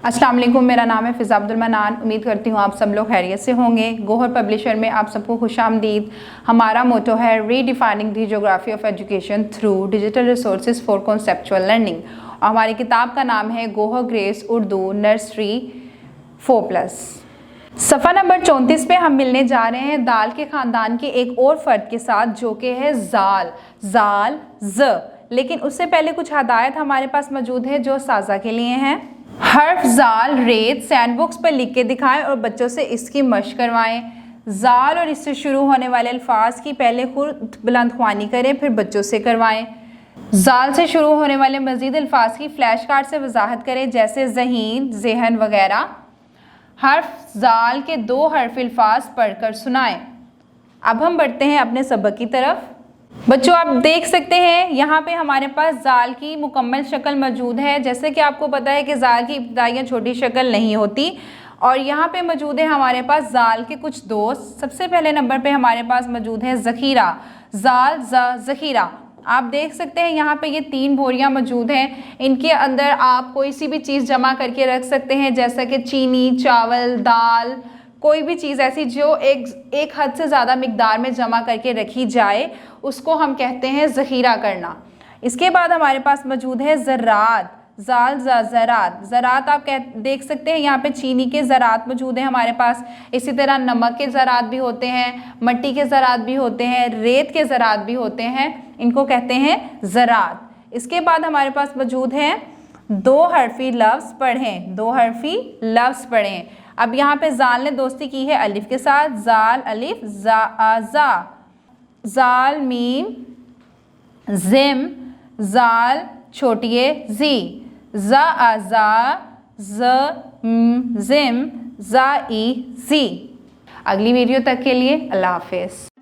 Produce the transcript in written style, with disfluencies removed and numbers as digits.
अस्सलाम वालेकुम, मेरा नाम है फ़िज़ा अब्दुल मनान। उम्मीद करती हूँ आप सब लोग खैरियत से होंगे। गोहर पब्लिशर में आप सबको खुशामदीद। हमारा मोटो है redefining the geography of education through digital resources for conceptual learning. और हमारी किताब का नाम है गोहर ग्रेस उर्दू नर्सरी 4+। सफ़ा नंबर 34 पे हम मिलने जा रहे हैं दाल के ख़ानदान के एक और फ़र्द के साथ, जो कि है ज़ाल, ज़ाल ज़। लेकिन उससे पहले कुछ हदायत हमारे पास मौजूद है जो साजा के लिए हैं। हर्फ ज़ाल रेत सैंडबॉक्स पर लिख के दिखाएं और बच्चों से इसकी मशक करवाएं। ज़ाल और इससे शुरू होने वाले अल्फाज की पहले खुद बुलंद ख्वानी करें, फिर बच्चों से करवाएं। ज़ाल से शुरू होने वाले मज़ीद अल्फाज की फ्लैश कार्ड से वजाहत करें, जैसे ज़हीन, ज़हन वगैरह। हर्फ ज़ाल के 2 हर्फ अल्फाज पढ़कर सुनाएं। अब हम बढ़ते हैं अपने सबक की तरफ। बच्चों, आप देख सकते हैं यहाँ पे हमारे पास ज़ाल की मुकम्मल शक्ल मौजूद है। जैसे कि आपको पता है कि ज़ाल की इब्तदाइयाँ छोटी शक्ल नहीं होती। और यहाँ पे मौजूद है हमारे पास ज़ाल के कुछ दोस्त। सबसे पहले नंबर पे हमारे पास मौजूद है ज़ख़ीरा, ज़ाल ज़ख़ीरा। आप देख सकते हैं यहाँ पे ये 3 बोरियाँ मौजूद हैं। इनके अंदर आप कोई सी भी चीज़ जमा करके रख सकते हैं, जैसा कि चीनी, चावल, दाल, कोई भी चीज़ ऐसी जो एक हद से ज़्यादा मिकदार में जमा करके रखी जाए, उसको हम कहते हैं ज़ख़ीरा करना। इसके बाद हमारे पास मौजूद है ज़रात, ज़ाल ज़रात। ज़रात आप देख सकते हैं यहाँ पे चीनी के ज़रात मौजूद हैं हमारे पास। इसी तरह नमक के ज़रात भी होते हैं, मिट्टी के ज़रात भी होते हैं, रेत के ज़रात भी होते हैं। इनको कहते हैं ज़रात। इसके बाद हमारे पास मौजूद हैं 2 हर्फी लफ्ज़ पढ़ें, 2 हर्फी लफ्ज़ पढ़ें। अब यहाँ पे ज़ाल ने दोस्ती की है अलिफ के साथ। ज़ाल अलिफ, ज़ा, ज़ाल मीम, ज़िम, ज़ाल छोटिए ज़ी, ज़ा, ज़िम, ज़ा ई ज़ी। अगली वीडियो तक के लिए अल्लाह हाफ़िज़।